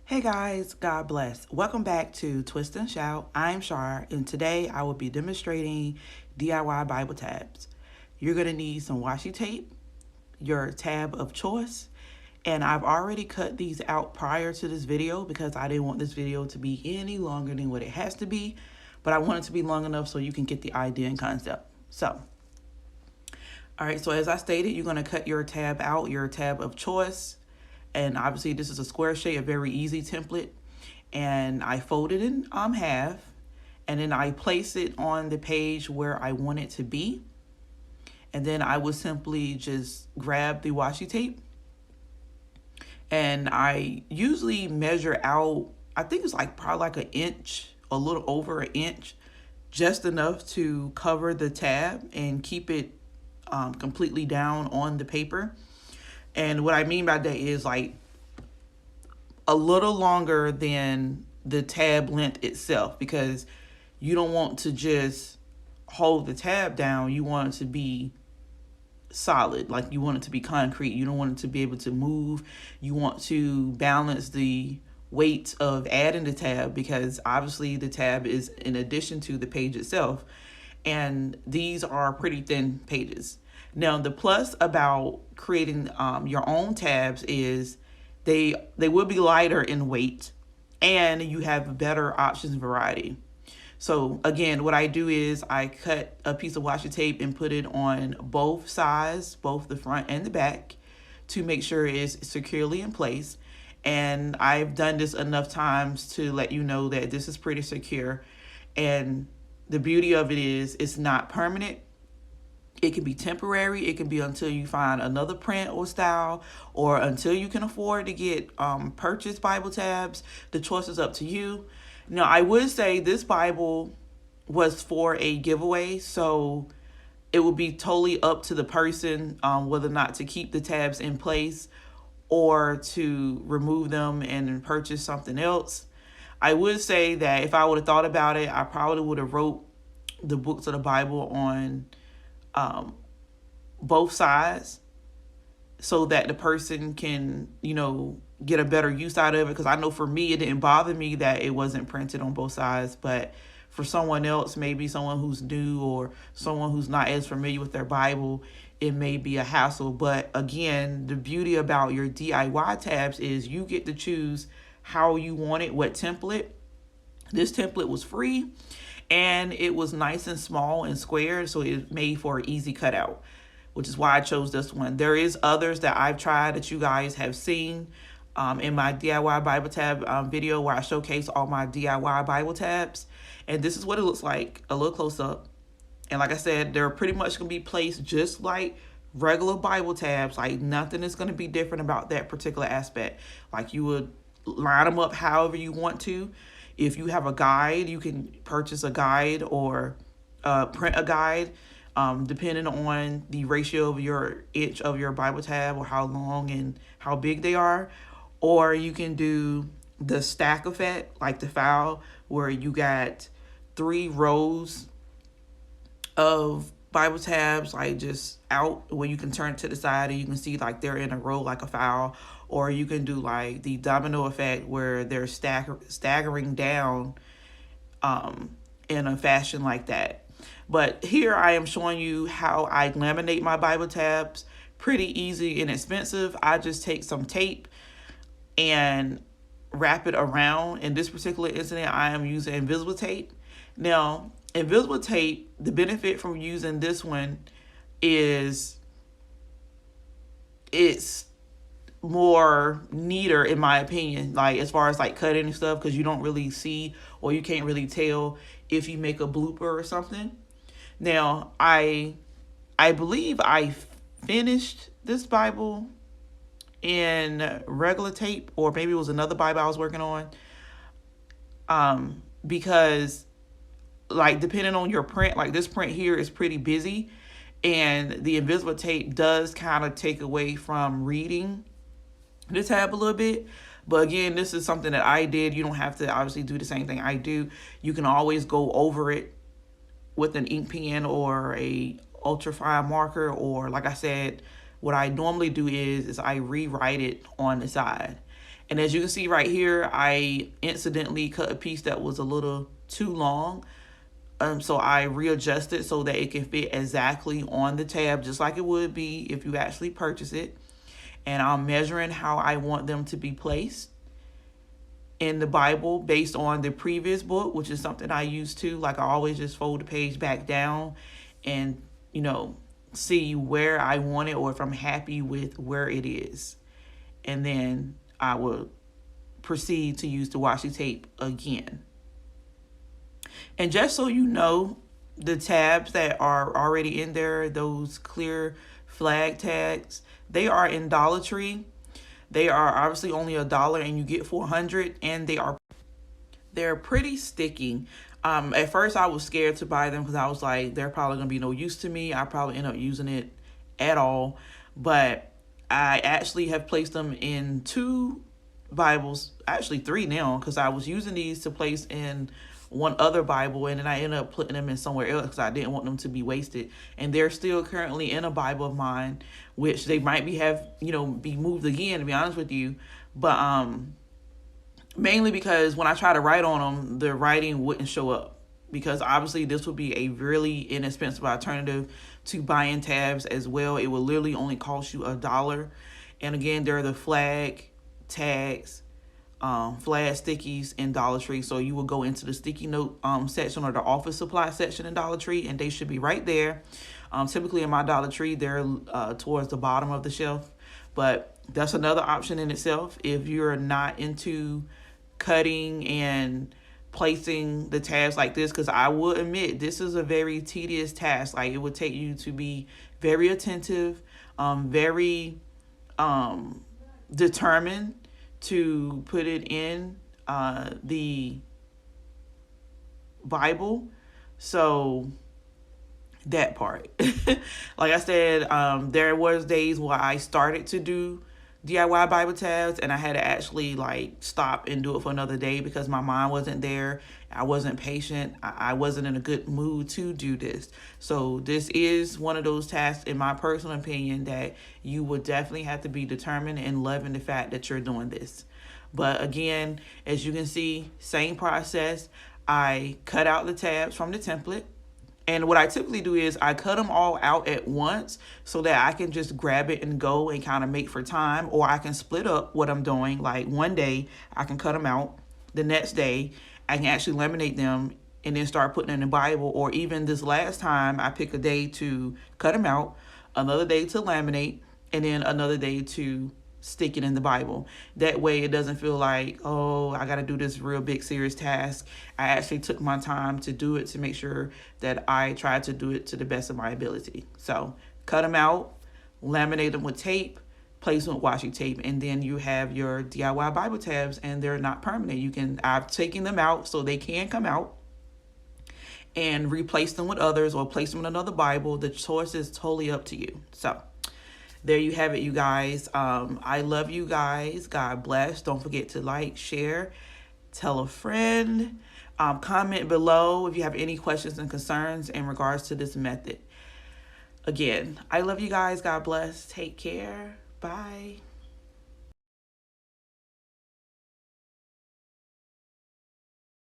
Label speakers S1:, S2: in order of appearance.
S1: Hey guys, God bless. Welcome back to Twist and Shout. I'm Shar, and today I will be demonstrating DIY Bible tabs. You're going to need some washi tape, your tab of choice, and I've already cut these out prior to this video because I didn't want this video to be any longer than what it has to be, but I want it to be long enough so you can get the idea and concept. All right, so as I stated, you're going to cut your tab out, your tab of choice. And obviously this is a square shape, a very easy template. And I fold it in half, and then I place it on the page where I want it to be. And then I would simply just grab the washi tape. And I usually measure out, I think it's probably like an inch, a little over an inch, just enough to cover the tab and keep it completely down on the paper. And what I mean by that is like a little longer than the tab length itself, because you don't want to just hold the tab down. You want it to be solid, like you want it to be concrete. You don't want it to be able to move. You want to balance the weight of adding the tab, because obviously the tab is in addition to the page itself. And these are pretty thin pages. Now, the plus about creating your own tabs is they will be lighter in weight, and you have better options and variety. So again, what I do is I cut a piece of washi tape and put it on both sides, both the front and the back, to make sure it's securely in place. And I've done this enough times to let you know that this is pretty secure. And the beauty of it is it's not permanent. It can be temporary. It can be until you find another print or style, or until you can afford to get purchased Bible tabs. The choice is up to you. Now, I would say this Bible was for a giveaway, so it would be totally up to the person whether or not to keep the tabs in place or to remove them and purchase something else. I would say that if I would have thought about it, I probably would have wrote the books of the Bible on both sides, so that the person can, get a better use out of it. Because I know for me, it didn't bother me that it wasn't printed on both sides, but for someone else, maybe someone who's new or someone who's not as familiar with their Bible, it may be a hassle. But again, the beauty about your DIY tabs is you get to choose how you want it, what template. This template was free, and it was nice and small and square, so it made for an easy cutout, which is why I chose this one. There is others that I've tried that you guys have seen in my DIY Bible tab video, where I showcase all my DIY Bible tabs. And this is what it looks like, a little close up. And like I said, they're pretty much going to be placed just like regular Bible tabs. Like nothing is going to be different about that particular aspect. Like you would line them up however you want to. If you have a guide, you can purchase a guide or print a guide, depending on the ratio of your inch of your Bible tab, or how long and how big they are. Or you can do the stack effect, like the file, where you got 3 rows of Bible tabs, like just out, where you can turn it to the side and you can see like they're in a row like a file. Or you can do like the domino effect, where they're staggering down in a fashion like that. But here I am showing you how I laminate my Bible tabs. Pretty easy and inexpensive. I just take some tape and wrap it around. In this particular incident, I am using invisible tape. Now, invisible tape, the benefit from using this one is it's more neater, in my opinion, like as far as like cutting and stuff, because you don't really see, or you can't really tell if you make a blooper or something. Now, I believe I finished this Bible in regular tape, or maybe it was another Bible I was working on, because like depending on your print, like this print here is pretty busy, and the invisible tape does kind of take away from reading the tab a little bit. But again, this is something that I did. You don't have to obviously do the same thing I do. You can always go over it with an ink pen or a ultra fine marker, or like I said, what I normally do is I rewrite it on the side. And as you can see right here, I incidentally cut a piece that was a little too long. So I readjusted so that it can fit exactly on the tab, just like it would be if you actually purchase it. And I'm measuring how I want them to be placed in the Bible based on the previous book, which is something I used to. Like, I always just fold the page back down and, see where I want it, or if I'm happy with where it is. And then I will proceed to use the washi tape again. And just so you know, the tabs that are already in there, those clear flag tags, they are in Dollar Tree. They are obviously only $1 and you get 400, and they're pretty sticky. At first I was scared to buy them because I was like, they're probably gonna be no use to me. I probably end up using it at all. But I actually have placed them in 2 Bibles, actually 3 now, because I was using these to place in one other Bible, and then I ended up putting them in somewhere else because I didn't want them to be wasted. And they're still currently in a Bible of mine, which they might be moved again, to be honest with you. But mainly because when I try to write on them, the writing wouldn't show up, because obviously this would be a really inexpensive alternative to buying tabs as well. It will literally only cost you $1. And again, they're the flag tags, flag stickies in Dollar Tree. So you will go into the sticky note section or the office supply section in Dollar Tree, and they should be right there. Typically in my Dollar Tree, they're towards the bottom of the shelf. But that's another option in itself if you're not into cutting and placing the tabs like this, because I will admit this is a very tedious task. Like, it would take you to be very attentive, very determined to put it in the Bible. So that part. Like I said, there was days where I started to do DIY Bible tabs, and I had to actually stop and do it for another day because my mind wasn't there. I wasn't patient. I wasn't in a good mood to do this. So this is one of those tasks, in my personal opinion, that you would definitely have to be determined and loving the fact that you're doing this. But again, as you can see, same process. I cut out the tabs from the template. And what I typically do is I cut them all out at once so that I can just grab it and go and kind of make for time. Or I can split up what I'm doing. Like, one day I can cut them out. The next day I can actually laminate them and then start putting in the Bible. Or even this last time, I pick a day to cut them out, another day to laminate, and then another day to stick it in the Bible. That way it doesn't feel like, oh, I got to do this real big serious task. I actually took my time to do it, to make sure that I tried to do it to the best of my ability. So cut them out, laminate them with tape, place them with washi tape, and then you have your DIY Bible tabs, and they're not permanent. I've taken them out so they can come out and replace them with others, or place them in another Bible. The choice is totally up to you. So there you have it, you guys. I love you guys. God bless. Don't forget to like, share, tell a friend. Comment below if you have any questions and concerns in regards to this method. Again, I love you guys. God bless. Take care. Bye.